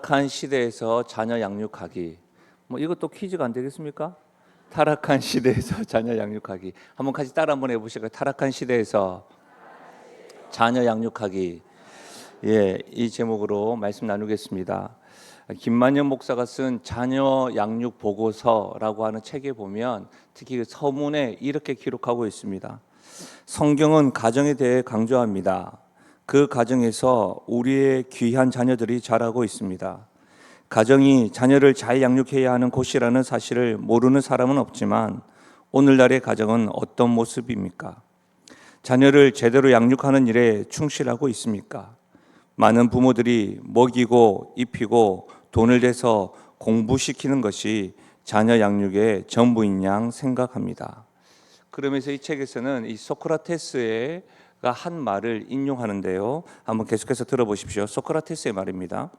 타락한 시대에서 자녀 양육하기. 뭐 이것도 퀴즈가 안 되겠습니까? 타락한 시대에서 자녀 양육하기. 한번 같이 따라 한번 해보실까요? 타락한 시대에서 자녀 양육하기. 예, 이 제목으로 말씀 나누겠습니다. 김만년 목사가 쓴 자녀 양육 보고서라고 하는 책에 보면 특히 그 서문에 이렇게 기록하고 있습니다. 성경은 가정에 대해 강조합니다. 그 가정에서 우리의 귀한 자녀들이 자라고 있습니다. 가정이 자녀를 잘 양육해야 하는 곳이라는 사실을 모르는 사람은 없지만 오늘날의 가정은 어떤 모습입니까? 자녀를 제대로 양육하는 일에 충실하고 있습니까? 많은 부모들이 먹이고 입히고 돈을 대서 공부시키는 것이 자녀 양육의 전부인 양 생각합니다. 그러면서 이 책에서는 이 소크라테스가 한 말을 인용하는데요. 한번 계속해서 들어보십시오. 소크라테스의 말입니다.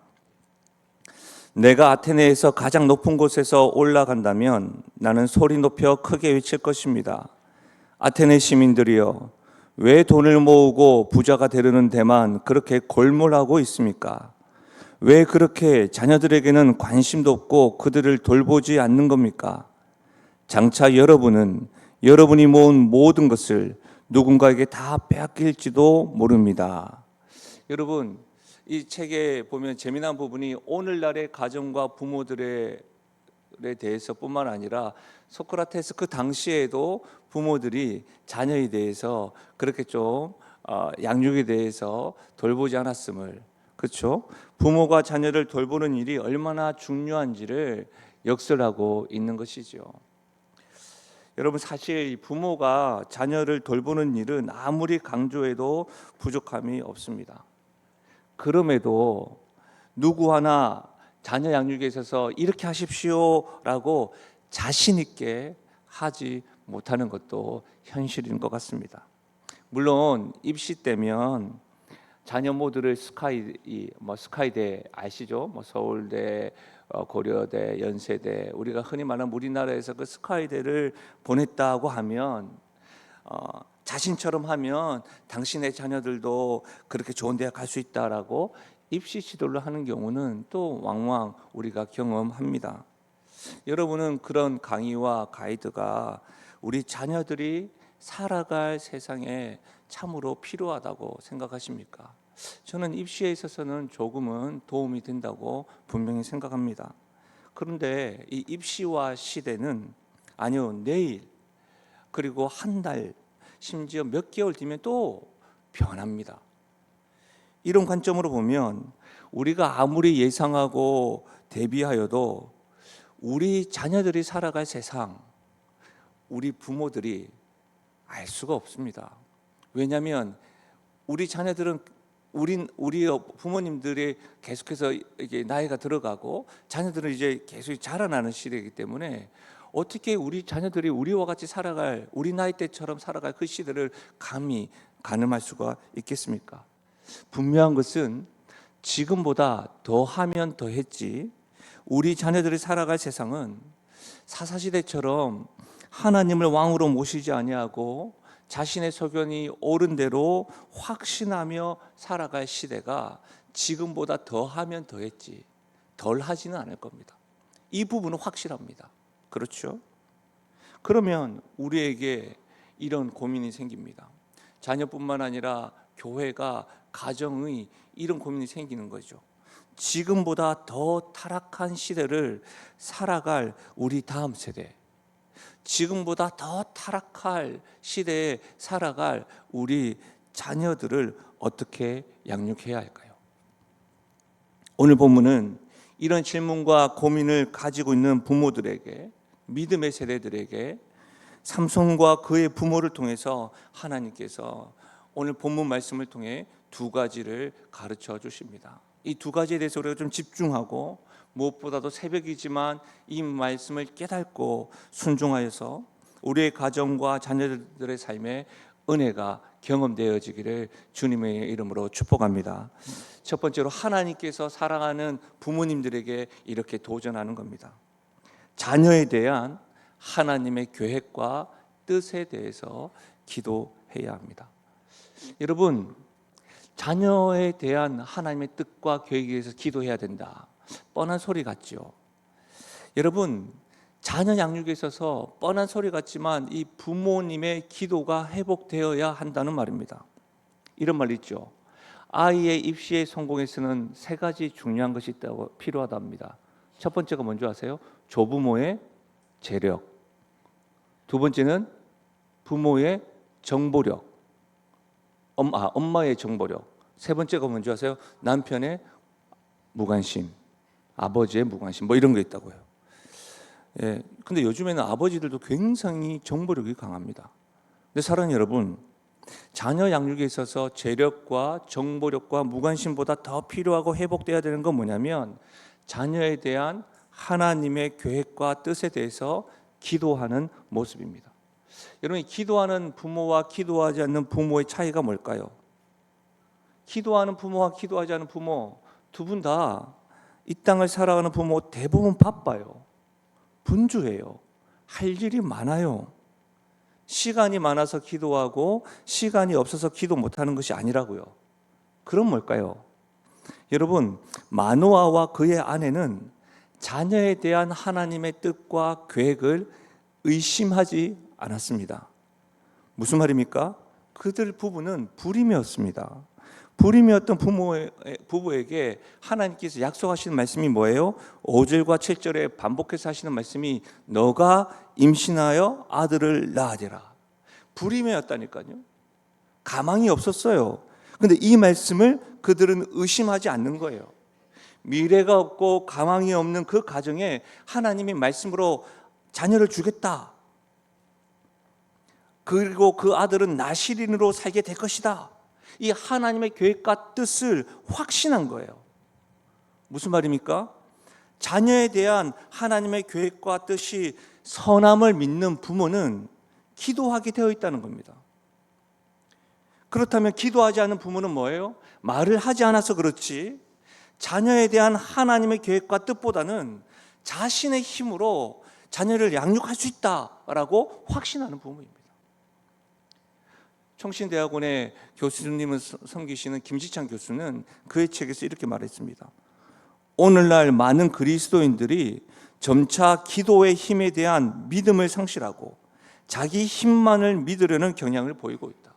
내가 아테네에서 가장 높은 곳에서 올라간다면 나는 소리 높여 크게 외칠 것입니다. 아테네 시민들이여, 왜 돈을 모으고 부자가 되려는 데만 그렇게 골몰하고 있습니까? 왜 그렇게 자녀들에게는 관심도 없고 그들을 돌보지 않는 겁니까? 장차 여러분이 모은 모든 것을 누군가에게 다 빼앗길지도 모릅니다. 여러분, 이 책에 보면 재미난 부분이 오늘날의 가정과 부모들에 대해서 뿐만 아니라 소크라테스 그 당시에도 부모들이 자녀에 대해서 그렇게 좀 양육에 대해서 돌보지 않았음을, 그렇죠? 부모가 자녀를 돌보는 일이 얼마나 중요한지를 역설하고 있는 것이죠. 여러분, 사실 부모가 자녀를 돌보는 일은 아무리 강조해도 부족함이 없습니다. 그럼에도 누구 하나 자녀 양육에 있어서 이렇게 하십시오라고 자신 있게 하지 못하는 것도 현실인 것 같습니다. 물론 입시 때면 자녀 모두를 스카이대 아시죠? 서울대, 고려대, 연세대, 우리가 흔히 말하는 우리나라에서 그 스카이대를 보냈다고 하면 자신처럼 하면 당신의 자녀들도 그렇게 좋은 대학 갈 수 있다라고 입시 지도를 하는 경우는 또 왕왕 우리가 경험합니다. 여러분은 그런 강의와 가이드가 우리 자녀들이 살아갈 세상에 참으로 필요하다고 생각하십니까? 저는 입시에 있어서는 조금은 도움이 된다고 분명히 생각합니다. 그런데 이 입시와 시대는 아니요, 내일 그리고 한 달, 심지어 몇 개월 뒤면 또 변합니다. 이런 관점으로 보면 우리가 아무리 예상하고 대비하여도 우리 자녀들이 살아갈 세상, 우리 부모들이 알 수가 없습니다. 왜냐하면 우리 자녀들은 우리 부모님들이 계속해서 이게 나이가 들어가고 자녀들은 이제 계속 자라나는 시대이기 때문에 어떻게 우리 자녀들이 우리와 같이 살아갈, 우리 나이 때처럼 살아갈 그 시대를 감히 가늠할 수가 있겠습니까? 분명한 것은 지금보다 더 하면 더 했지, 우리 자녀들이 살아갈 세상은 사사시대처럼 하나님을 왕으로 모시지 아니하고 자신의 소견이 옳은 대로 확신하며 살아갈 시대가 지금보다 더 하면 더 했지 덜 하지는 않을 겁니다. 이 부분은 확실합니다. 그렇죠? 그러면 우리에게 이런 고민이 생깁니다. 자녀뿐만 아니라 교회가, 가정의 이런 고민이 생기는 거죠. 지금보다 더 타락한 시대를 살아갈 우리 다음 세대, 지금보다 더 타락할 시대에 살아갈 우리 자녀들을 어떻게 양육해야 할까요? 오늘 본문은 이런 질문과 고민을 가지고 있는 부모들에게, 믿음의 세대들에게 삼손과 그의 부모를 통해서 하나님께서 오늘 본문 말씀을 통해 두 가지를 가르쳐 주십니다. 이 두 가지에 대해서 우리가 좀 집중하고 무엇보다도 새벽이지만 이 말씀을 깨닫고 순종하여서 우리의 가정과 자녀들의 삶에 은혜가 경험되어지기를 주님의 이름으로 축복합니다. 첫 번째로 하나님께서 사랑하는 부모님들에게 이렇게 도전하는 겁니다. 자녀에 대한 하나님의 계획과 뜻에 대해서 기도해야 합니다. 여러분, 자녀에 대한 하나님의 뜻과 계획에 대해서 기도해야 된다. 뻔한 소리 같죠. 여러분, 자녀 양육에 있어서 뻔한 소리 같지만 이 부모님의 기도가 회복되어야 한다는 말입니다. 이런 말 있죠. 아이의 입시에 성공에서는 세 가지 중요한 것이 있다고 필요하답니다. 첫 번째가 뭔지 아세요? 조부모의 재력. 두 번째는 부모의 정보력. 엄마의 정보력. 세 번째가 뭔지 아세요? 남편의 무관심, 아버지의 무관심, 뭐 이런 게 있다고요. 예, 근데 요즘에는 아버지들도 굉장히 정보력이 강합니다. 근데 사랑하는 여러분, 자녀 양육에 있어서 재력과 정보력과 무관심보다 더 필요하고 회복돼야 되는 건 뭐냐면 자녀에 대한 하나님의 계획과 뜻에 대해서 기도하는 모습입니다. 여러분, 기도하는 부모와 기도하지 않는 부모의 차이가 뭘까요? 기도하는 부모와 기도하지 않는 부모 두 분 다 이 땅을 살아가는 부모 대부분 바빠요. 분주해요. 할 일이 많아요. 시간이 많아서 기도하고 시간이 없어서 기도 못하는 것이 아니라고요. 그럼 뭘까요? 여러분, 마노아와 그의 아내는 자녀에 대한 하나님의 뜻과 계획을 의심하지 않았습니다. 무슨 말입니까? 그들 부부는 불임이었습니다. 불임이었던 부부에게 하나님께서 약속하시는 말씀이 뭐예요? 5절과 7절에 반복해서 하시는 말씀이 너가 임신하여 아들을 낳으리라. 불임이었다니까요. 가망이 없었어요. 그런데 이 말씀을 그들은 의심하지 않는 거예요. 미래가 없고 가망이 없는 그 가정에 하나님이 말씀으로 자녀를 주겠다. 그리고 그 아들은 나실인으로 살게 될 것이다. 이 하나님의 계획과 뜻을 확신한 거예요. 무슨 말입니까? 자녀에 대한 하나님의 계획과 뜻이 선함을 믿는 부모는 기도하게 되어 있다는 겁니다. 그렇다면 기도하지 않은 부모는 뭐예요? 말을 하지 않아서 그렇지 자녀에 대한 하나님의 계획과 뜻보다는 자신의 힘으로 자녀를 양육할 수 있다라고 확신하는 부모입니다. 청신대학원의 교수님을 섬기시는 김지찬 교수는 그의 책에서 이렇게 말했습니다. 오늘날 많은 그리스도인들이 점차 기도의 힘에 대한 믿음을 상실하고 자기 힘만을 믿으려는 경향을 보이고 있다.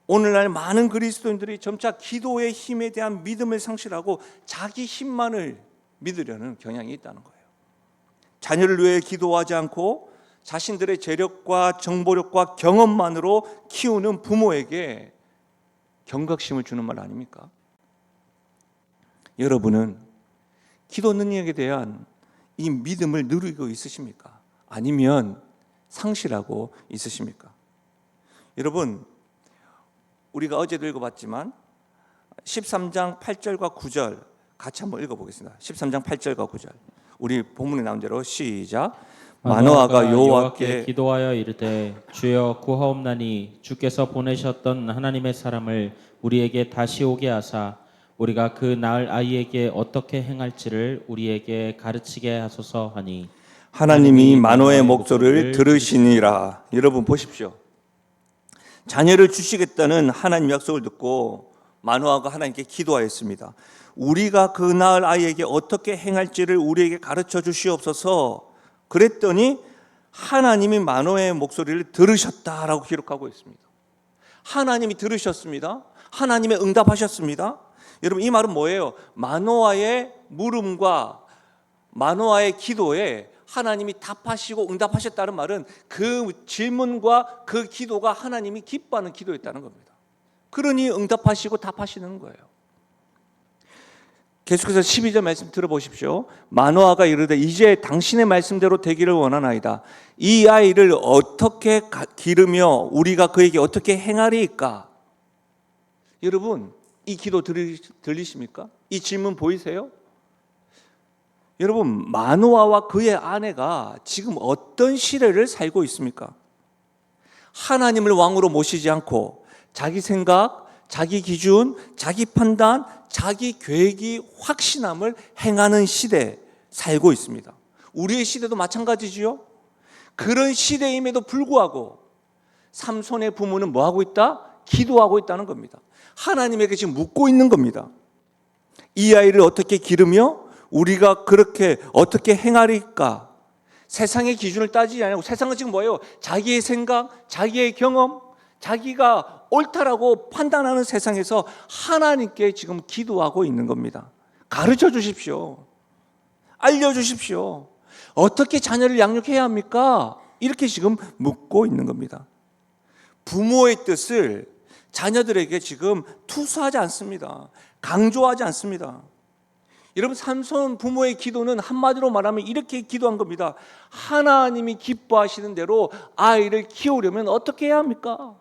오늘날 많은 그리스도인들이 점차 기도의 힘에 대한 믿음을 상실하고 자기 힘만을 믿으려는 경향이 있다는 거예요. 자녀를 위해 기도하지 않고 자신들의 재력과 정보력과 경험만으로 키우는 부모에게 경각심을 주는 말 아닙니까? 여러분은 기도 능력에 대한 이 믿음을 누리고 있으십니까? 아니면 상실하고 있으십니까? 여러분, 우리가 어제도 읽어봤지만 13장 8절과 9절 같이 한번 읽어보겠습니다. 13장 8절과 9절 우리 본문에 나온 대로 시작. 마노아가 여호와께 기도하여 이르되 주여 구하옵나니 주께서 보내셨던 하나님의 사람을 우리에게 다시 오게 하사 우리가 그 낳을 아이에게 어떻게 행할지를 우리에게 가르치게 하소서 하니 하나님이 마노아의 목소리를 들으시니라. 여러분 보십시오. 자녀를 주시겠다는 하나님 약속을 듣고 마노아가 하나님께 기도하였습니다. 우리가 그 낳을 아이에게 어떻게 행할지를 우리에게 가르쳐 주시옵소서. 그랬더니 하나님이 마노아의 목소리를 들으셨다라고 기록하고 있습니다. 하나님이 들으셨습니다. 하나님의 응답하셨습니다. 여러분, 이 말은 뭐예요? 마노아의 물음과 마노아의 기도에 하나님이 답하시고 응답하셨다는 말은 그 질문과 그 기도가 하나님이 기뻐하는 기도였다는 겁니다. 그러니 응답하시고 답하시는 거예요. 계속해서 12절 말씀 들어보십시오. 마노아가 이르되 이제 당신의 말씀대로 되기를 원하나이다. 이 아이를 어떻게 기르며 우리가 그에게 어떻게 행하리이까? 여러분, 이 기도 들리십니까? 이 질문 보이세요? 여러분, 마노아와 그의 아내가 지금 어떤 시대를 살고 있습니까? 하나님을 왕으로 모시지 않고 자기 생각, 자기 기준, 자기 판단, 자기 계획이 확신함을 행하는 시대에 살고 있습니다. 우리의 시대도 마찬가지지요. 그런 시대임에도 불구하고 삼손의 부모는 뭐하고 있다? 기도하고 있다는 겁니다. 하나님에게 지금 묻고 있는 겁니다. 이 아이를 어떻게 기르며 우리가 그렇게 어떻게 행하리까? 세상의 기준을 따지지 않고, 세상은 지금 뭐예요? 자기의 생각, 자기의 경험, 자기가 옳다라고 판단하는 세상에서 하나님께 지금 기도하고 있는 겁니다. 가르쳐 주십시오. 알려주십시오. 어떻게 자녀를 양육해야 합니까? 이렇게 지금 묻고 있는 겁니다. 부모의 뜻을 자녀들에게 지금 투수하지 않습니다. 강조하지 않습니다. 여러분, 삼손 부모의 기도는 한마디로 말하면 이렇게 기도한 겁니다. 하나님이 기뻐하시는 대로 아이를 키우려면 어떻게 해야 합니까?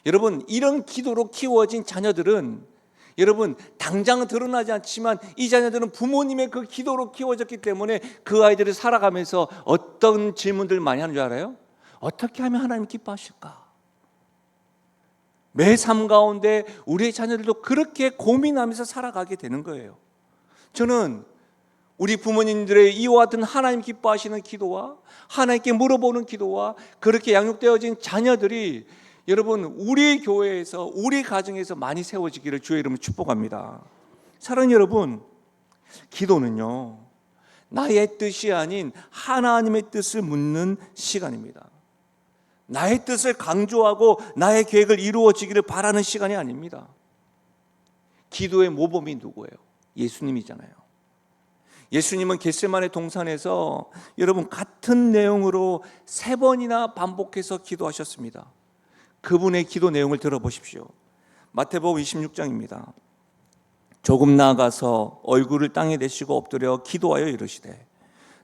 여러분, 이런 기도로 키워진 자녀들은 여러분 당장은 드러나지 않지만 이 자녀들은 부모님의 그 기도로 키워졌기 때문에 그 아이들이 살아가면서 어떤 질문들 많이 하는 줄 알아요? 어떻게 하면 하나님 기뻐하실까? 매 삶 가운데 우리의 자녀들도 그렇게 고민하면서 살아가게 되는 거예요. 저는 우리 부모님들의 이와 같은 하나님 기뻐하시는 기도와 하나님께 물어보는 기도와 그렇게 양육되어진 자녀들이 여러분 우리 교회에서 우리 가정에서 많이 세워지기를 주의 이름으로 축복합니다. 사랑하는 여러분, 기도는요 나의 뜻이 아닌 하나님의 뜻을 묻는 시간입니다. 나의 뜻을 강조하고 나의 계획을 이루어지기를 바라는 시간이 아닙니다. 기도의 모범이 누구예요? 예수님이잖아요. 예수님은 겟세마네 동산에서 여러분 같은 내용으로 3번이나 반복해서 기도하셨습니다. 그분의 기도 내용을 들어보십시오. 마태복음 26장입니다. 조금 나아가서 얼굴을 땅에 대시고 엎드려 기도하여 이르시되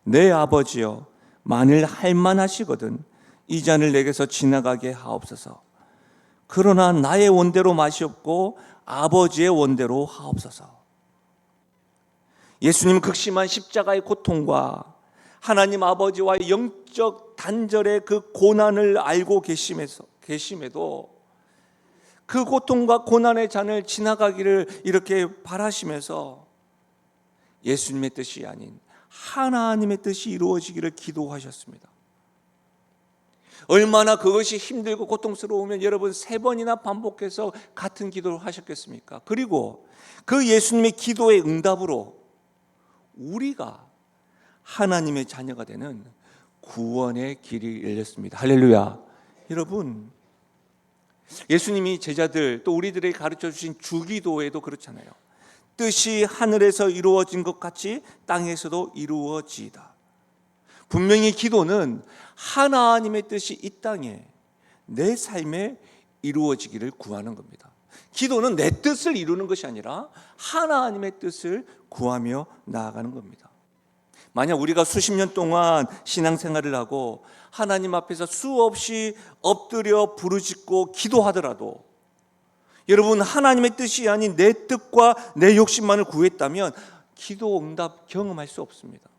내 아버지여 만일 할만하시거든 이 잔을 내게서 지나가게 하옵소서. 그러나 나의 원대로 마시옵고 아버지의 원대로 하옵소서. 예수님은 극심한 십자가의 고통과 하나님 아버지와의 영적 단절의 그 고난을 알고 계심에도 그 고통과 고난의 잔을 지나가기를 이렇게 바라시면서 예수님의 뜻이 아닌 하나님의 뜻이 이루어지기를 기도하셨습니다. 얼마나 그것이 힘들고 고통스러우면 여러분 3번이나 반복해서 같은 기도를 하셨겠습니까? 그리고 그 예수님의 기도의 응답으로 우리가 하나님의 자녀가 되는 구원의 길이 열렸습니다. 할렐루야. 여러분, 예수님이 제자들 또 우리들에게 가르쳐 주신 주기도에도 그렇잖아요. 뜻이 하늘에서 이루어진 것 같이 땅에서도 이루어지이다. 분명히 기도는 하나님의 뜻이 이 땅에 내 삶에 이루어지기를 구하는 겁니다. 기도는 내 뜻을 이루는 것이 아니라 하나님의 뜻을 구하며 나아가는 겁니다. 만약 우리가 수십 년 동안 신앙생활을 하고 하나님 앞에서 수없이 엎드려 부르짖고 기도하더라도 여러분 하나님의 뜻이 아닌 내 뜻과 내 욕심만을 구했다면 기도 응답 경험할 수 없습니다.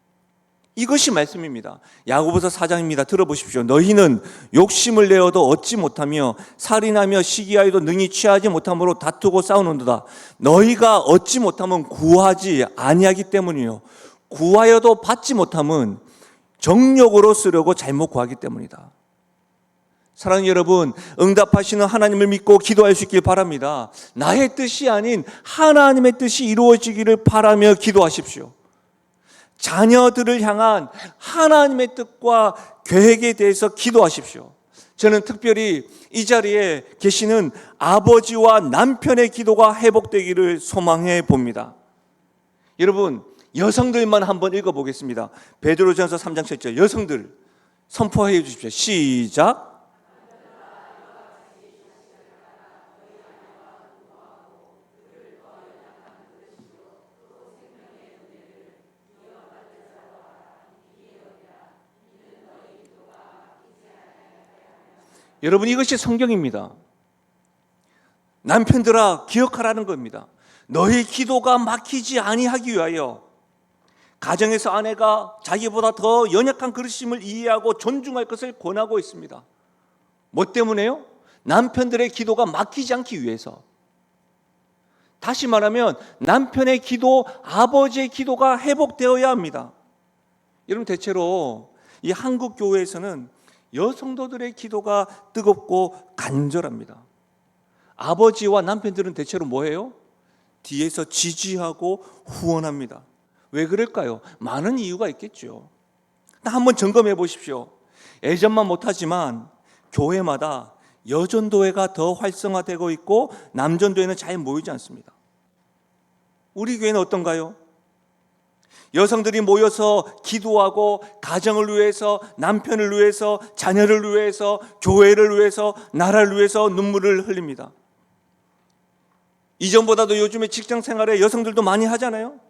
이것이 말씀입니다. 야고보서 4장입니다. 들어보십시오. 너희는 욕심을 내어도 얻지 못하며 살인하며 시기하여도 능히 취하지 못함으로 다투고 싸우는도다. 너희가 얻지 못하면 구하지 아니하기 때문이요 구하여도 받지 못함은 정욕으로 쓰려고 잘못 구하기 때문이다. 사랑하는 여러분, 응답하시는 하나님을 믿고 기도할 수 있길 바랍니다. 나의 뜻이 아닌 하나님의 뜻이 이루어지기를 바라며 기도하십시오. 자녀들을 향한 하나님의 뜻과 계획에 대해서 기도하십시오. 저는 특별히 이 자리에 계시는 아버지와 남편의 기도가 회복되기를 소망해 봅니다. 여러분, 여성들만 한번 읽어보겠습니다. 베드로전서 3장 7절 여성들 선포해 주십시오. 시작. 여러분 이것이 성경입니다. 남편들아 기억하라는 겁니다. 너희 기도가 막히지 아니하기 위하여 가정에서 아내가 자기보다 더 연약한 그릇임을 이해하고 존중할 것을 권하고 있습니다. 뭐 때문에요? 남편들의 기도가 막히지 않기 위해서. 다시 말하면 남편의 기도, 아버지의 기도가 회복되어야 합니다. 여러분 대체로 이 한국 교회에서는 여성도들의 기도가 뜨겁고 간절합니다. 아버지와 남편들은 대체로 뭐예요? 뒤에서 지지하고 후원합니다. 왜 그럴까요? 많은 이유가 있겠죠. 한번 점검해 보십시오. 예전만 못하지만 교회마다 여전도회가 더 활성화되고 있고 남전도회는 잘 모이지 않습니다. 우리 교회는 어떤가요? 여성들이 모여서 기도하고 가정을 위해서, 남편을 위해서, 자녀를 위해서, 교회를 위해서, 나라를 위해서 눈물을 흘립니다. 이전보다도 요즘에 직장 생활에 여성들도 많이 하잖아요.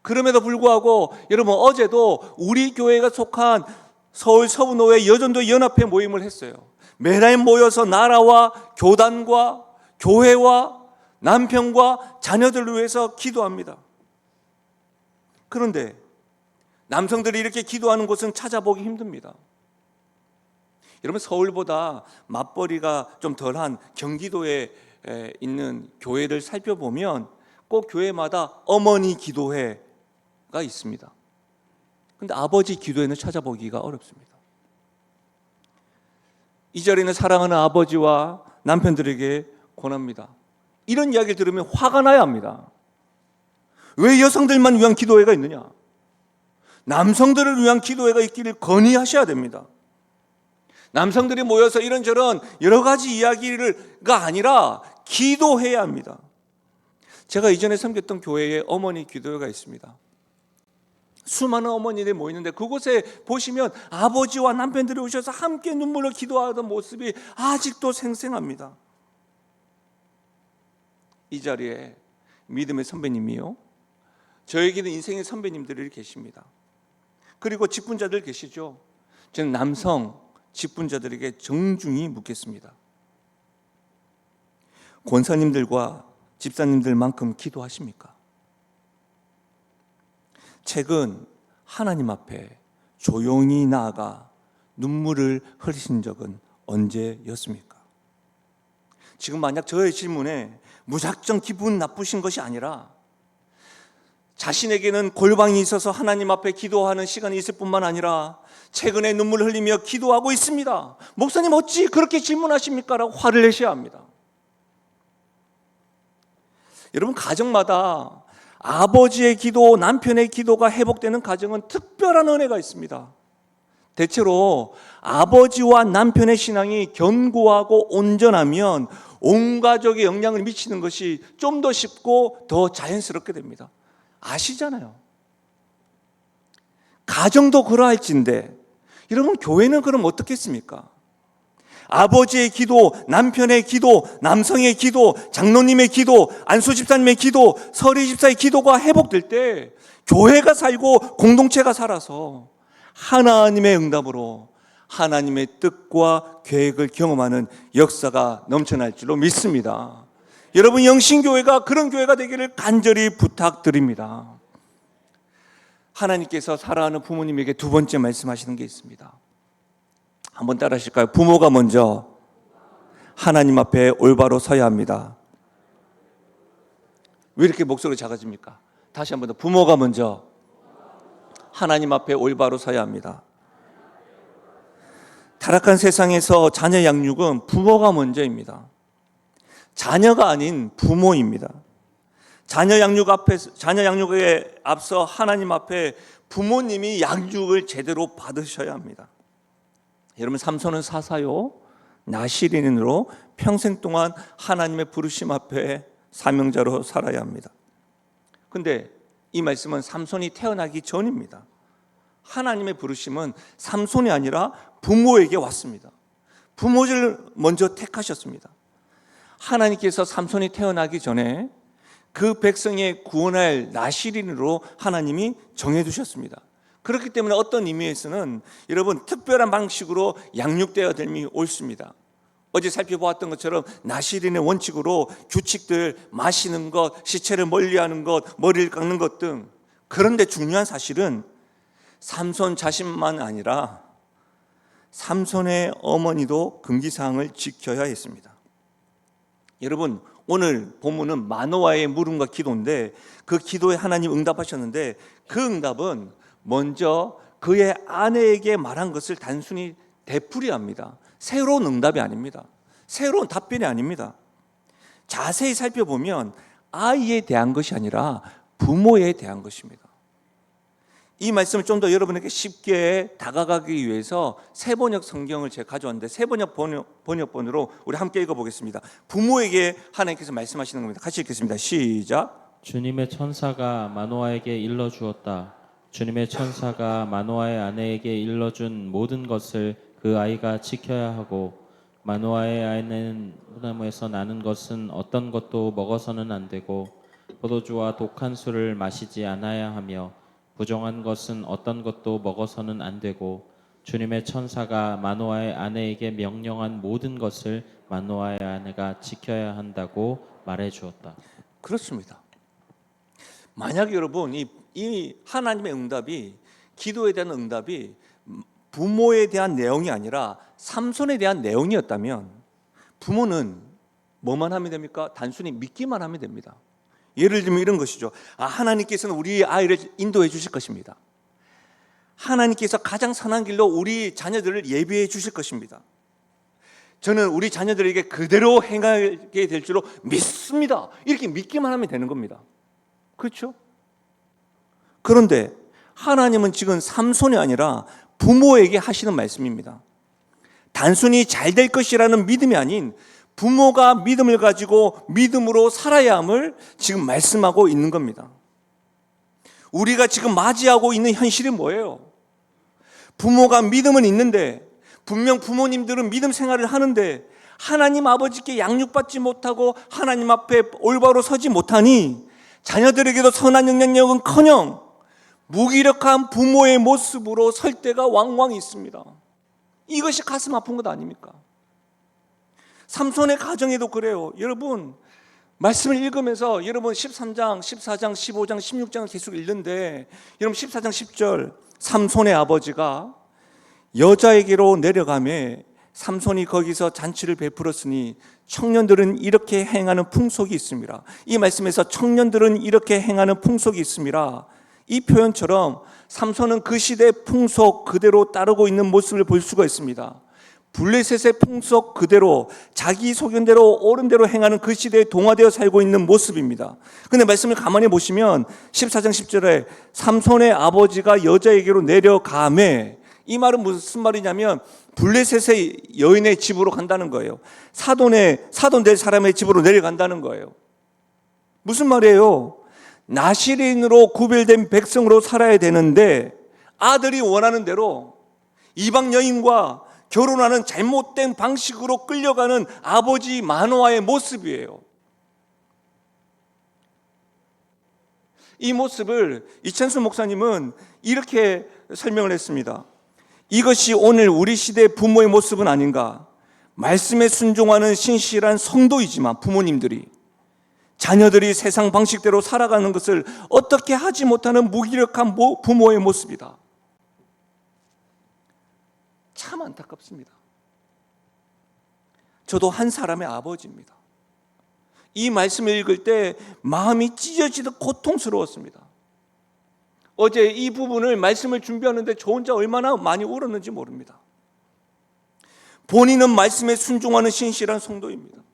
그럼에도 불구하고 여러분, 어제도 우리 교회가 속한 서울 서부노회 여전도 연합회 모임을 했어요. 매달 모여서 나라와 교단과 교회와 남편과 자녀들을 위해서 기도합니다. 그런데 남성들이 이렇게 기도하는 곳은 찾아보기 힘듭니다. 여러분, 서울보다 맞벌이가 좀 덜한 경기도에 있는 교회를 살펴보면 꼭 교회마다 어머니 기도회가 있습니다. 그런데 아버지 기도회는 찾아보기가 어렵습니다. 이 자리는 사랑하는 아버지와 남편들에게 권합니다. 이런 이야기를 들으면 화가 나야 합니다. 왜 여성들만 위한 기도회가 있느냐? 남성들을 위한 기도회가 있기를 건의하셔야 됩니다. 남성들이 모여서 이런저런 여러 가지 이야기가 아니라 기도해야 합니다. 제가 이전에 섬겼던 교회에 어머니 기도회가 있습니다. 수많은 어머니들이 모이는데 그곳에 보시면 아버지와 남편들이 오셔서 함께 눈물로 기도하던 모습이 아직도 생생합니다. 이 자리에 믿음의 선배님이요, 저에게는 인생의 선배님들이 계십니다. 그리고 직분자들 계시죠. 저는 남성 직분자들에게 정중히 묻겠습니다. 권사님들과 집사님들만큼 기도하십니까? 최근 하나님 앞에 조용히 나아가 눈물을 흘리신 적은 언제였습니까? 지금 만약 저의 질문에 무작정 기분 나쁘신 것이 아니라 자신에게는 골방이 있어서 하나님 앞에 기도하는 시간이 있을 뿐만 아니라 최근에 눈물을 흘리며 기도하고 있습니다. 목사님 어찌 그렇게 질문하십니까? 라고 화를 내셔야 합니다. 여러분, 가정마다 아버지의 기도, 남편의 기도가 회복되는 가정은 특별한 은혜가 있습니다. 대체로 아버지와 남편의 신앙이 견고하고 온전하면 온 가족에 영향을 미치는 것이 좀 더 쉽고 더 자연스럽게 됩니다. 아시잖아요. 가정도 그러할진데 여러분, 교회는 그럼 어떻겠습니까? 아버지의 기도, 남편의 기도, 남성의 기도, 장로님의 기도, 안수 집사님의 기도, 서리 집사의 기도가 회복될 때 교회가 살고 공동체가 살아서 하나님의 응답으로 하나님의 뜻과 계획을 경험하는 역사가 넘쳐날 줄로 믿습니다. 여러분, 영신교회가 그런 교회가 되기를 간절히 부탁드립니다. 하나님께서 사랑하는 부모님에게 두 번째 말씀하시는 게 있습니다. 한번 따라 하실까요? 부모가 먼저 하나님 앞에 올바로 서야 합니다. 왜 이렇게 목소리 작아집니까? 다시 한번 더. 부모가 먼저 하나님 앞에 올바로 서야 합니다. 타락한 세상에서 자녀 양육은 부모가 먼저입니다. 자녀가 아닌 부모입니다. 자녀 양육에 앞서 하나님 앞에 부모님이 양육을 제대로 받으셔야 합니다. 여러분, 삼손은 사사요 나시린으로 평생 동안 하나님의 부르심 앞에 사명자로 살아야 합니다. 그런데 이 말씀은 삼손이 태어나기 전입니다. 하나님의 부르심은 삼손이 아니라 부모에게 왔습니다. 부모를 먼저 택하셨습니다. 하나님께서 삼손이 태어나기 전에 그 백성의 구원할 나시린으로 하나님이 정해두셨습니다. 그렇기 때문에 어떤 의미에서는 여러분, 특별한 방식으로 양육되어야 될 점이 옳습니다. 어제 살펴보았던 것처럼 나시린의 원칙으로 규칙들, 마시는 것, 시체를 멀리하는 것, 머리를 깎는 것 등. 그런데 중요한 사실은 삼손 자신만 아니라 삼손의 어머니도 금기사항을 지켜야 했습니다. 여러분, 오늘 본문은 마노아의 물음과 기도인데 그 기도에 하나님 응답하셨는데 그 응답은 먼저 그의 아내에게 말한 것을 단순히 되풀이합니다. 새로운 응답이 아닙니다. 새로운 답변이 아닙니다. 자세히 살펴보면 아이에 대한 것이 아니라 부모에 대한 것입니다. 이 말씀을 좀 더 여러분에게 쉽게 다가가기 위해서 세번역 성경을 제가 가져왔는데 세번역 번역본으로 우리 함께 읽어보겠습니다. 부모에게 하나님께서 말씀하시는 겁니다. 같이 읽겠습니다. 시작. 주님의 천사가 마노아에게 일러 주었다. 주님의 천사가 마노아의 아내에게 일러준 모든 것을 그 아이가 지켜야 하고 마노아의 아내는 포도나무에서 나는 것은 어떤 것도 먹어서는 안 되고 포도주와 독한 술을 마시지 않아야 하며 부정한 것은 어떤 것도 먹어서는 안 되고 주님의 천사가 마노아의 아내에게 명령한 모든 것을 마노아의 아내가 지켜야 한다고 말해 주었다. 그렇습니다. 만약 여러분 이 하나님의 응답이 기도에 대한 응답이 부모에 대한 내용이 아니라 삼손에 대한 내용이었다면 부모는 뭐만 하면 됩니까? 단순히 믿기만 하면 됩니다. 예를 들면 이런 것이죠. 하나님께서는 우리 아이를 인도해 주실 것입니다. 하나님께서 가장 선한 길로 우리 자녀들을 예비해 주실 것입니다. 저는 우리 자녀들에게 그대로 행하게 될 줄로 믿습니다. 이렇게 믿기만 하면 되는 겁니다. 그렇죠? 그런데 하나님은 지금 삼손이 아니라 부모에게 하시는 말씀입니다. 단순히 잘 될 것이라는 믿음이 아닌 부모가 믿음을 가지고 믿음으로 살아야 함을 지금 말씀하고 있는 겁니다. 우리가 지금 맞이하고 있는 현실이 뭐예요? 부모가 믿음은 있는데 분명 부모님들은 믿음 생활을 하는데 하나님 아버지께 양육받지 못하고 하나님 앞에 올바로 서지 못하니 자녀들에게도 선한 영향력은커녕 무기력한 부모의 모습으로 설 때가 왕왕 있습니다. 이것이 가슴 아픈 것 아닙니까? 삼손의 가정에도 그래요. 여러분 말씀을 읽으면서 여러분 13장, 14장, 15장, 16장을 계속 읽는데 여러분 14장 10절 삼손의 아버지가 여자에게로 내려가매 삼손이 거기서 잔치를 베풀었으니 청년들은 이렇게 행하는 풍속이 있습니다. 이 말씀에서 청년들은 이렇게 행하는 풍속이 있습니다. 이 표현처럼 삼손은 그 시대의 풍속 그대로 따르고 있는 모습을 볼 수가 있습니다. 블레셋의 풍속 그대로 자기 소견대로 옳은 대로 행하는 그 시대에 동화되어 살고 있는 모습입니다. 그런데 말씀을 가만히 보시면 14장 10절에 삼손의 아버지가 여자에게로 내려가매, 이 말은 무슨 말이냐면 블레셋의 여인의 집으로 간다는 거예요. 사돈 될 사람의 집으로 내려간다는 거예요. 무슨 말이에요? 나시린으로 구별된 백성으로 살아야 되는데 아들이 원하는 대로 이방 여인과 결혼하는 잘못된 방식으로 끌려가는 아버지 마노아의 모습이에요. 이 모습을 이찬수 목사님은 이렇게 설명을 했습니다. 이것이 오늘 우리 시대의 부모의 모습은 아닌가? 말씀에 순종하는 신실한 성도이지만 부모님들이 자녀들이 세상 방식대로 살아가는 것을 어떻게 하지 못하는 무기력한 부모의 모습이다. 참 안타깝습니다. 저도 한 사람의 아버지입니다. 이 말씀을 읽을 때 마음이 찢어지듯 고통스러웠습니다. 어제 이 부분을 말씀을 준비하는데 저 혼자 얼마나 많이 울었는지 모릅니다. 본인은 말씀에 순종하는 신실한 성도입니다.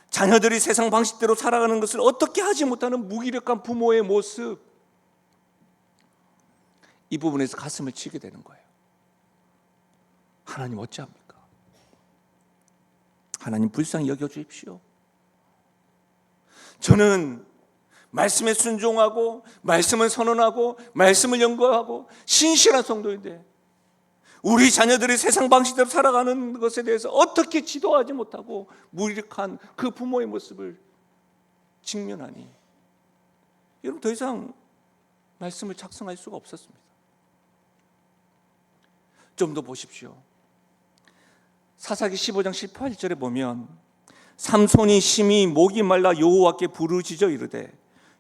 자녀들이 세상 방식대로 살아가는 것을 어떻게 하지 못하는 무기력한 부모의 모습, 이 부분에서 가슴을 치게 되는 거예요. 하나님 어찌합니까? 하나님 불쌍히 여겨주십시오. 저는 말씀에 순종하고 말씀을 선언하고 말씀을 연구하고 신실한 성도인데 우리 자녀들이 세상 방식대로 살아가는 것에 대해서 어떻게 지도하지 못하고 무력한 그 부모의 모습을 직면하니 여러분 더 이상 말씀을 작성할 수가 없었습니다. 좀 더 보십시오. 사사기 15장 18절에 보면 삼손이 심히 목이 말라 여호와께 부르짖어 이르되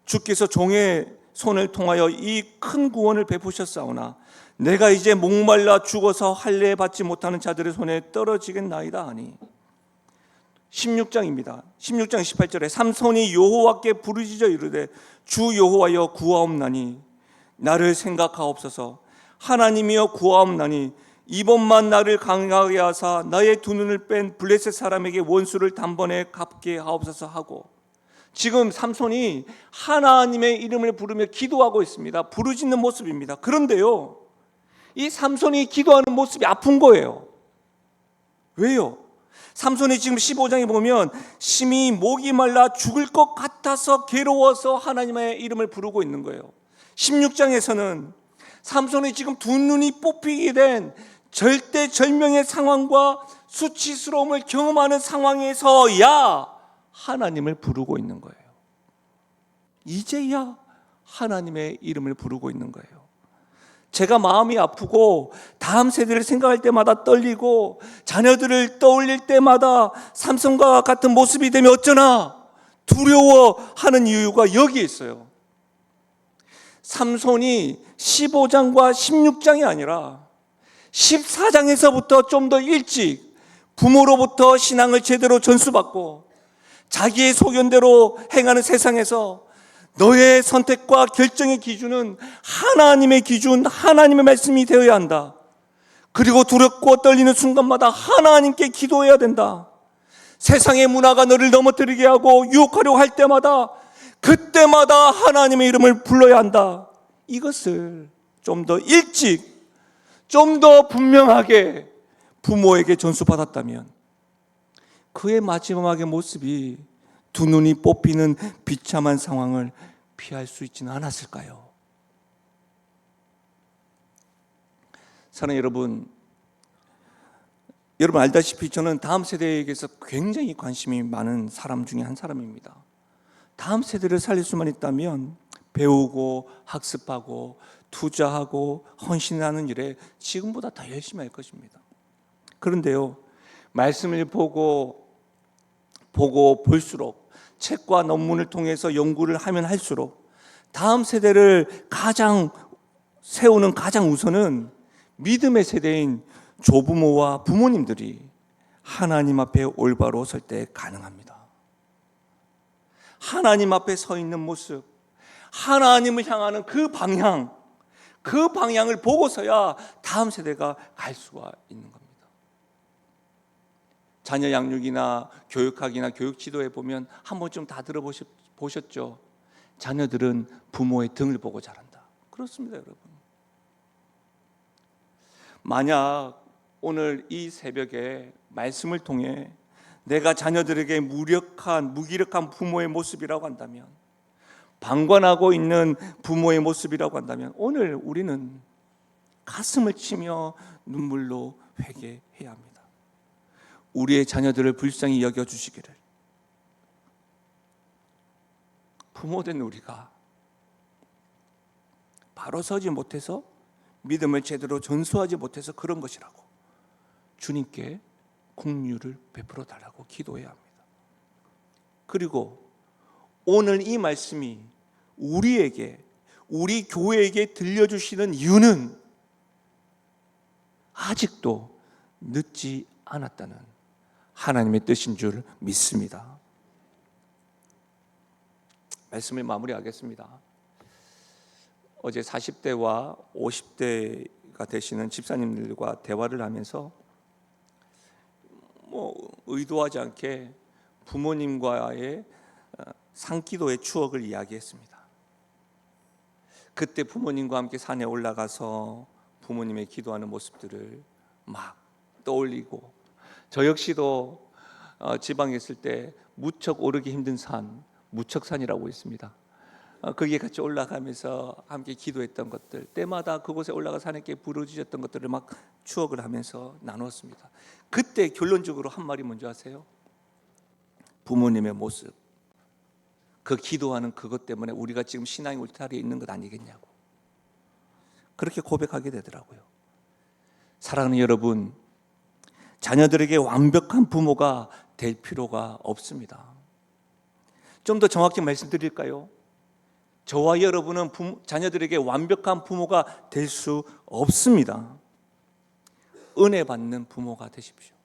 주께서 종의 손을 통하여 이 큰 구원을 베푸셨사오나 내가 이제 목말라 죽어서 할례 받지 못하는 자들의 손에 떨어지겠나이다 하니 16장입니다. 16장 18절에 삼손이 여호와께 부르짖어 이르되 주 여호와여 구하옵나니 나를 생각하옵소서. 하나님이여 구하옵나니 이번만 나를 강하게 하사 나의 두 눈을 뺀 블레셋 사람에게 원수를 단번에 갚게 하옵소서 하고 지금 삼손이 하나님의 이름을 부르며 기도하고 있습니다. 부르짖는 모습입니다. 그런데요, 이 삼손이 기도하는 모습이 아픈 거예요. 왜요? 삼손이 지금 15장에 보면 심히 목이 말라 죽을 것 같아서 괴로워서 하나님의 이름을 부르고 있는 거예요. 16장에서는 삼손이 지금 두 눈이 뽑히게 된 절대절명의 상황과 수치스러움을 경험하는 상황에서야 하나님을 부르고 있는 거예요. 이제야 하나님의 이름을 부르고 있는 거예요. 제가 마음이 아프고 다음 세대를 생각할 때마다 떨리고 자녀들을 떠올릴 때마다 삼손과 같은 모습이 되면 어쩌나 두려워하는 이유가 여기에 있어요. 삼손이 15장과 16장이 아니라 14장에서부터 좀 더 일찍 부모로부터 신앙을 제대로 전수받고 자기의 소견대로 행하는 세상에서 너의 선택과 결정의 기준은 하나님의 기준, 하나님의 말씀이 되어야 한다. 그리고 두렵고 떨리는 순간마다 하나님께 기도해야 된다. 세상의 문화가 너를 넘어뜨리게 하고 유혹하려고 할 때마다 그때마다 하나님의 이름을 불러야 한다. 이것을 좀 더 일찍, 좀 더 분명하게 부모에게 전수받았다면 그의 마지막의 모습이 두 눈이 뽑히는 비참한 상황을 피할 수 있지는 않았을까요? 사랑하는 여러분 알다시피 저는 다음 세대에게서 굉장히 관심이 많은 사람 중에 한 사람입니다. 다음 세대를 살릴 수만 있다면 배우고 학습하고 투자하고 헌신하는 일에 지금보다 더 열심히 할 것입니다. 그런데요, 말씀을 보고 볼수록 책과 논문을 통해서 연구를 하면 할수록 다음 세대를 세우는 가장 우선은 믿음의 세대인 조부모와 부모님들이 하나님 앞에 올바로 설 때 가능합니다. 하나님 앞에 서 있는 모습, 하나님을 향하는 그 방향을 보고서야 다음 세대가 갈 수가 있는 겁니다. 자녀 양육이나 교육학이나 교육 지도에 보면 한 번쯤 다 들어보셨죠? 자녀들은 부모의 등을 보고 자란다. 그렇습니다, 여러분. 만약 오늘 이 새벽에 말씀을 통해 내가 자녀들에게 무기력한 부모의 모습이라고 한다면, 방관하고 있는 부모의 모습이라고 한다면 오늘 우리는 가슴을 치며 눈물로 회개해야 합니다. 우리의 자녀들을 불쌍히 여겨주시기를. 부모된 우리가 바로 서지 못해서 믿음을 제대로 전수하지 못해서 그런 것이라고 주님께 긍휼을 베풀어 달라고 기도해야 합니다. 그리고 오늘 이 말씀이 우리 교회에게 들려주시는 이유는 아직도 늦지 않았다는 하나님의 뜻인 줄 믿습니다. 말씀을 마무리하겠습니다. 어제 40대와 50대가 되시는 집사님들과 대화를 하면서 의도하지 않게 부모님과의 상기도의 추억을 이야기했습니다. 그때 부모님과 함께 산에 올라가서 부모님의 기도하는 모습들을 막 떠올리고, 저 역시도 지방에 있을 때 무척 오르기 힘든 산, 무척산이라고 있습니다. 거기에 같이 올라가면서 함께 기도했던 것들, 때마다 그곳에 올라가 하나님께 부르짖었던 것들을 막 추억을 하면서 나눴습니다. 그때 결론적으로 한 말이 뭔지 아세요? 부모님의 모습, 그 기도하는 그것 때문에 우리가 지금 신앙의 울타리에 있는 것 아니겠냐고 그렇게 고백하게 되더라고요. 사랑하는 여러분, 자녀들에게 완벽한 부모가 될 필요가 없습니다. 좀 더 정확히 말씀드릴까요? 저와 여러분은 자녀들에게 완벽한 부모가 될 수 없습니다. 은혜 받는 부모가 되십시오.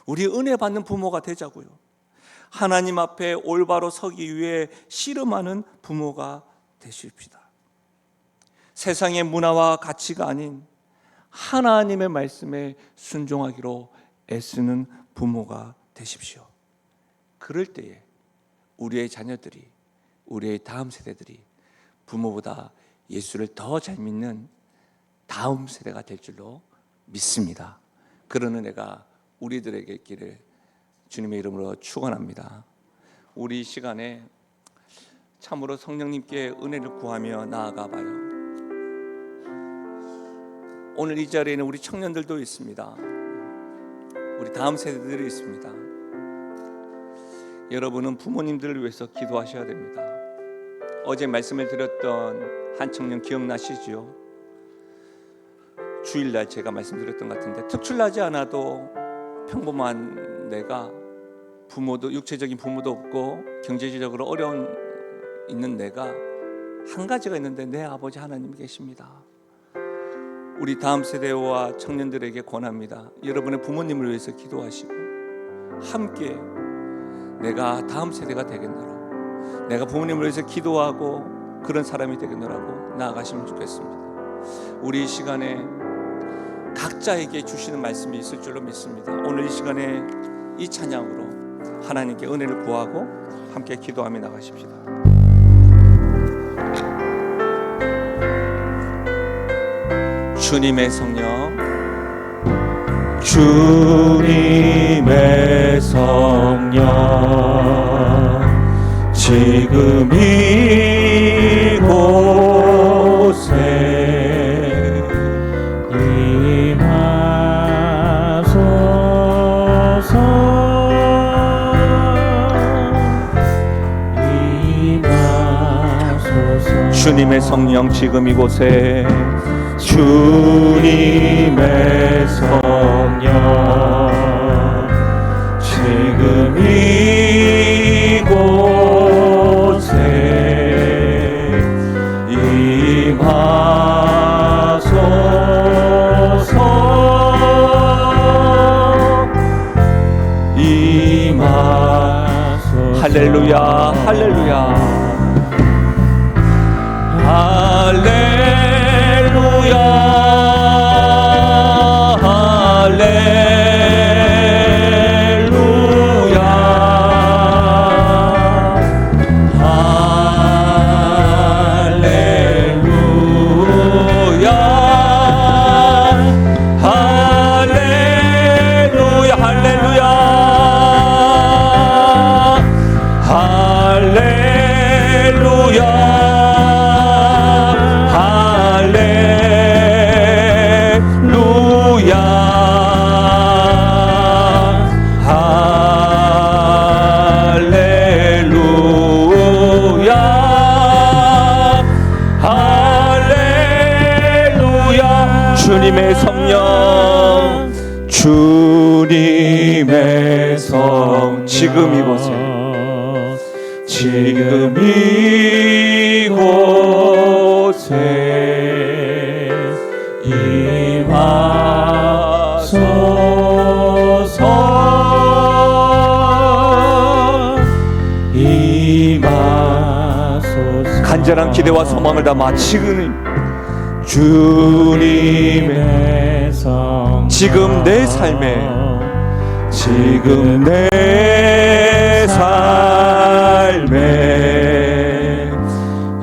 우리 은혜 받는 부모가 되자고요. 하나님 앞에 올바로 서기 위해 씨름하는 부모가 되십시다. 세상의 문화와 가치가 아닌 하나님의 말씀에 순종하기로 애쓰는 부모가 되십시오. 그럴 때에 우리의 자녀들이, 우리의 다음 세대들이 부모보다 예수를 더 잘 믿는 다음 세대가 될 줄로 믿습니다. 그런 은혜가 우리들에게 있기를 주님의 이름으로 축원합니다. 우리 시간에 참으로 성령님께 은혜를 구하며 나아가 봐요. 오늘 이 자리에는 우리 청년들도 있습니다. 우리 다음 세대들이 있습니다. 여러분은 부모님들을 위해서 기도하셔야 됩니다. 어제 말씀을 드렸던 한 청년 기억나시죠? 주일날 제가 말씀드렸던 것 같은데, 특출나지 않아도 평범한 내가, 부모도 육체적인 부모도 없고 경제적으로 어려운 있는 내가 한 가지가 있는데 내 아버지 하나님 계십니다. 우리 다음 세대와 청년들에게 권합니다. 여러분의 부모님을 위해서 기도하시고 함께 내가 다음 세대가 되겠노라, 내가 부모님을 위해서 기도하고 그런 사람이 되겠노라고 나아가시면 좋겠습니다. 우리 이 시간에 각자에게 주시는 말씀이 있을 줄로 믿습니다. 오늘 이 시간에 이 찬양으로 하나님께 은혜를 구하고 함께 기도하며 나가십시다. 주님의 성령, 주님의 성령, 지금 이곳에 임하소서. 주님의 성령 지금 이곳에, 주님의 성령 지금 이곳에 임하소서. 할렐루야, 할렐루야, 주님의 성령, 주님의 성 지금 이곳에, 지금 이곳에 임하소서. 간절한 기대와 소망을 담아 지금 주님의 성 지금 내 삶에, 지금 내 삶에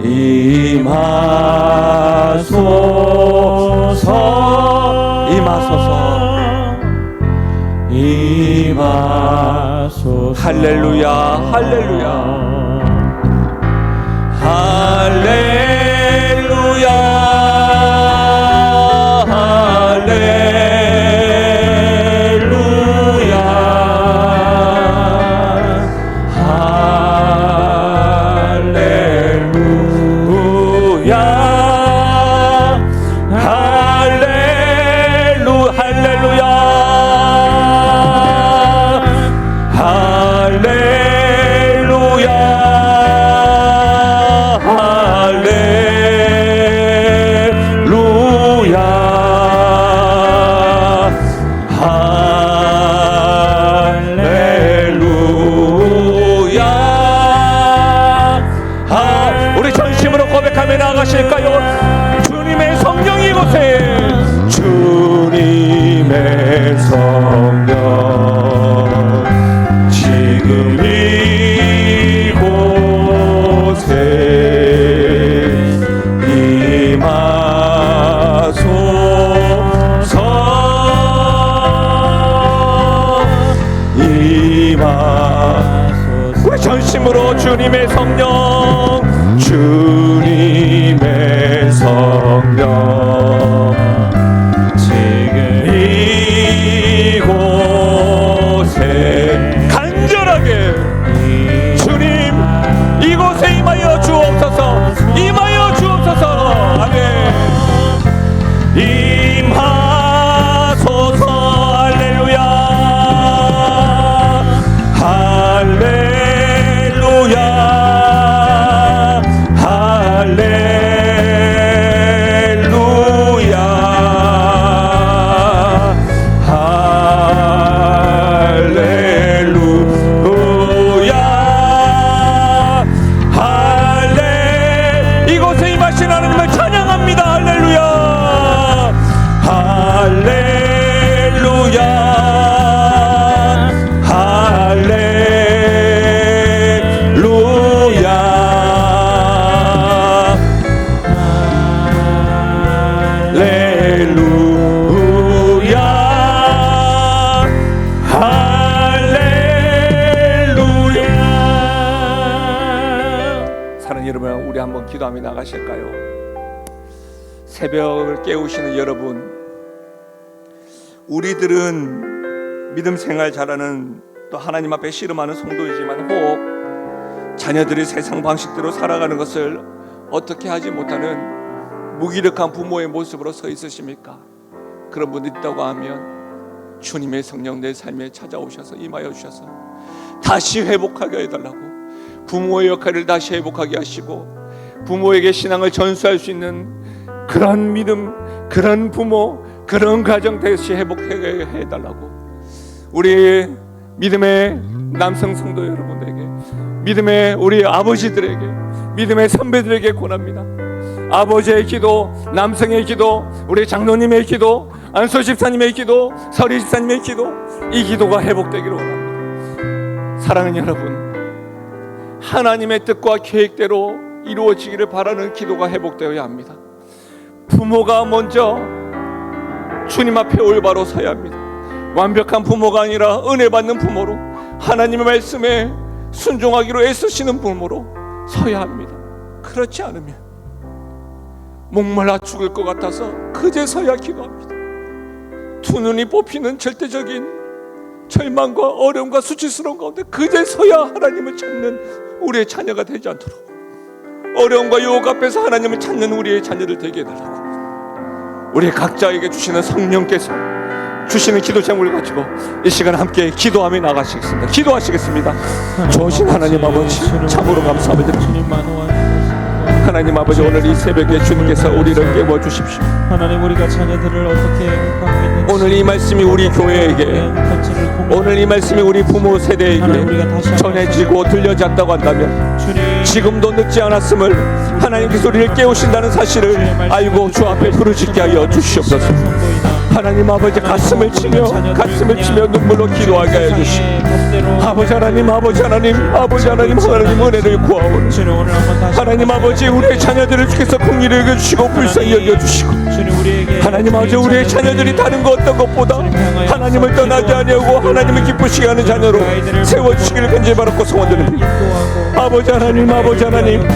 임하소서, 임하소서, 임하소서. 할렐루야, 할렐루야, 할렐루야, 할렐루야, 기도함이 나가실까요? 새벽을 깨우시는 여러분, 우리들은 믿음 생활 잘하는 또 하나님 앞에 씨름하는 성도이지만 혹 자녀들이 세상 방식대로 살아가는 것을 어떻게 하지 못하는 무기력한 부모의 모습으로 서 있으십니까? 그런 분들 있다고 하면 주님의 성령 내 삶에 찾아오셔서 임하여 주셔서 다시 회복하게 해달라고, 부모의 역할을 다시 회복하게 하시고 부모에게 신앙을 전수할 수 있는 그런 믿음, 그런 부모, 그런 가정 다시 회복하게 해달라고, 우리 믿음의 남성 성도 여러분들에게, 믿음의 우리 아버지들에게, 믿음의 선배들에게 권합니다. 아버지의 기도, 남성의 기도, 우리 장로님의 기도, 안소 집사님의 기도, 서리 집사님의 기도, 이 기도가 회복되기를 원합니다. 사랑하는 여러분, 하나님의 뜻과 계획대로 이루어지기를 바라는 기도가 회복되어야 합니다. 부모가 먼저 주님 앞에 올바로 서야 합니다. 완벽한 부모가 아니라 은혜 받는 부모로, 하나님의 말씀에 순종하기로 애쓰시는 부모로 서야 합니다. 그렇지 않으면 목말라 죽을 것 같아서 그제서야 기도합니다. 두 눈이 뽑히는 절대적인 절망과 어려움과 수치스러운 가운데 그제서야 하나님을 찾는 우리의 자녀가 되지 않도록, 어려움과 유혹 앞에서 하나님을 찾는 우리의 자녀들 되게 해달라고, 우리 각자에게 주시는 성령께서 주시는 기도 제목을 가지고 이 시간 함께 기도하며 나가시겠습니다. 기도하시겠습니다. 좋으신 하나님 아버지, 참으로 감사합니다. 하나님 아버지, 오늘 이 새벽에 주님께서 우리를 깨워주십시오. 하나님, 우리가 자녀들을 어떻게 행복하고 있는지, 오늘 이 말씀이 우리 교회에게, 오늘 이 말씀이 우리 부모 세대에게 전해지고 들려졌다고 한다면 지금도 늦지 않았음을 하나님께서 우리를 깨우신다는 사실을 알고 주 앞에 부르짖게 하여 주시옵소서. 하나님 아버지, 가슴을 치며 눈물로 기도하게 하여 주시고, 아버지 하나님, 아버지 하나님, 아버지 하나님, 하나님 은혜를 구하오니 하나님 아버지, 우리의 자녀들을 주께서 공의를 여겨주시고 불쌍히 여겨주시고, 하나님 아버지, 우리의 자녀들이 다른 것 어떤 것보다 하나님을 떠나지 아니하고 하나님을 기쁘시게 하는 자녀로 세워주시기를 간절히 바라고 소원드립니다. 아버지 하나님, 아버지 하나님,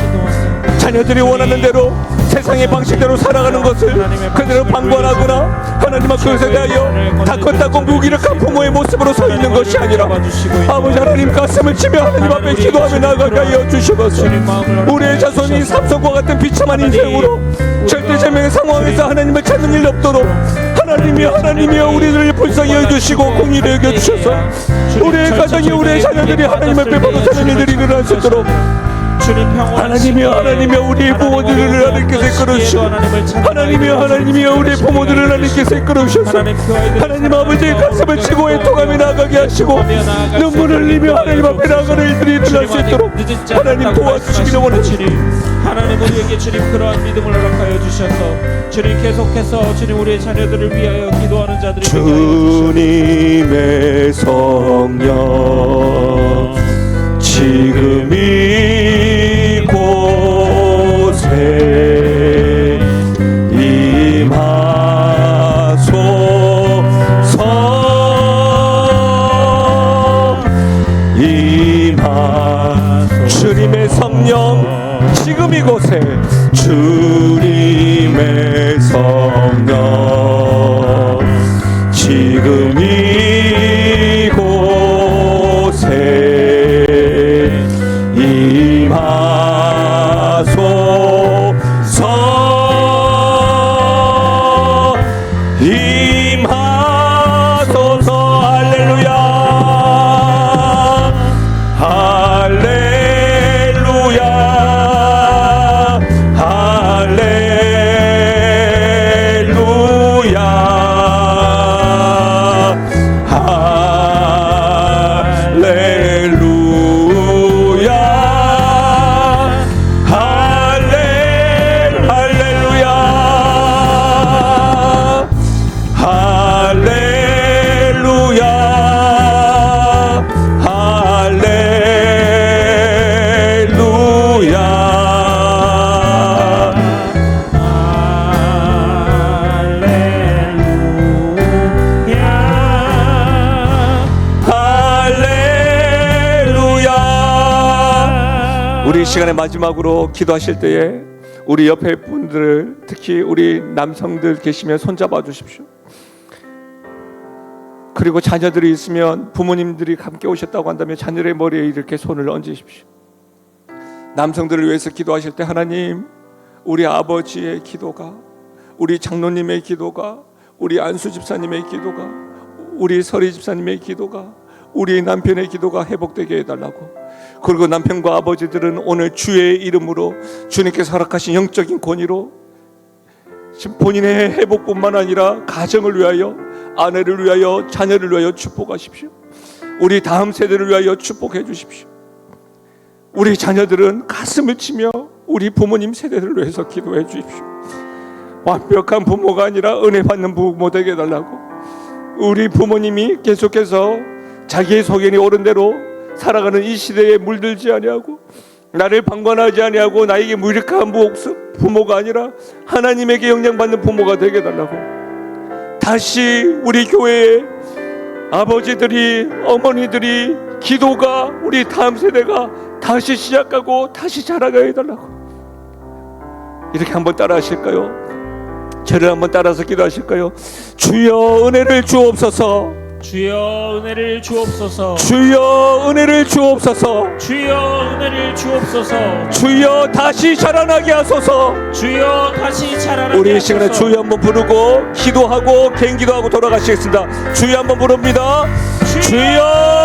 자녀들이 원하는 대로 세상의 방식대로 살아가는 것을 그대로 방관하거나 하나님 앞에 그것에 대하여 다 컸다고 무기력한 부모의 모습으로 서 있는 것이 아니라, 아버지 하나님, 가슴을 치며 하나님 앞에 기도하며 나아가게 하여 주시옵소서. 우리의 자손이 삼성과 같은 비참한 인생으로 절대절명의 상황에서 하나님을 찾는 일 없도록 하나님이여 우리들을 불쌍히 여겨주시고 공의를 여겨주셔서 우리의 가정이, 우리의 자녀들이 하나님 앞에 바로 사는 일들이 일어날 수 있도록 하나님이여 우리의 부모들을 하나님께서 이끌어주시고, 하나님이여 우리의 부모들을 하나님께서 이끌어주셔서 하나님 아버지의 가슴을 치고 애통하며 나아가게 하시고 눈물을 흘리며 하나님 앞에 나아가는 일들이 일어날 수 있도록 하나님 도와주시기를 원합니다. 하나님, 우리에게 주님 그러한 믿음을 허락하여 주셔서 주님 계속해서 주님 우리의 자녀들을 위하여 기도하는 자들이 주님의 성령 지금 이곳에 임하소서. 주님의 성령 지금 이곳에, 주님의 성령 지금 이곳에 임하소서. 할렐루야, 할렐루야, 할렐루야, 우리 시간의 마지막으로 기도하실 때에 우리 옆에 분들, 특히 우리 남성들 계시면 손잡아 주십시오. 그리고 자녀들이 있으면 부모님들이 함께 오셨다고 한다면 자녀의 머리에 이렇게 손을 얹으십시오. 남성들을 위해서 기도하실 때 하나님, 우리 아버지의 기도가, 우리 장로님의 기도가, 우리 안수 집사님의 기도가, 우리 서리 집사님의 기도가, 우리 남편의 기도가 회복되게 해달라고. 그리고 남편과 아버지들은 오늘 주의 이름으로 주님께서 허락하신 영적인 권위로 지금 본인의 회복뿐만 아니라 가정을 위하여, 아내를 위하여, 자녀를 위하여 축복하십시오. 우리 다음 세대를 위하여 축복해 주십시오. 우리 자녀들은 가슴을 치며 우리 부모님 세대를 위해서 기도해 주십시오. 완벽한 부모가 아니라 은혜 받는 부모 되게 해달라고. 우리 부모님이 계속해서 자기의 소견이 옳은 대로 살아가는 이 시대에 물들지 아니하고 나를 방관하지 아니하고 나에게 무력한 부모가 아니라 하나님에게 영향받는 부모가 되게 해달라고. 다시 우리 교회에 아버지들이, 어머니들이 기도가 우리 다음 세대가 다시 시작하고 다시 자라게 해달라고. 이렇게 한번 따라 하실까요? 저를 한번 따라서 기도하실까요? 주여 은혜를 주옵소서. 주여 은혜를 주옵소서. 주여 은혜를 주옵소서. 주여 은혜를 주옵소서. 주여 다시 자라나게 하소서. 주여 다시 자라나게 우리 이 시간에 하소서. 주여 한번 부르고 기도하고 개인기도하고 돌아가시겠습니다. 주여 한번 부릅니다. 주여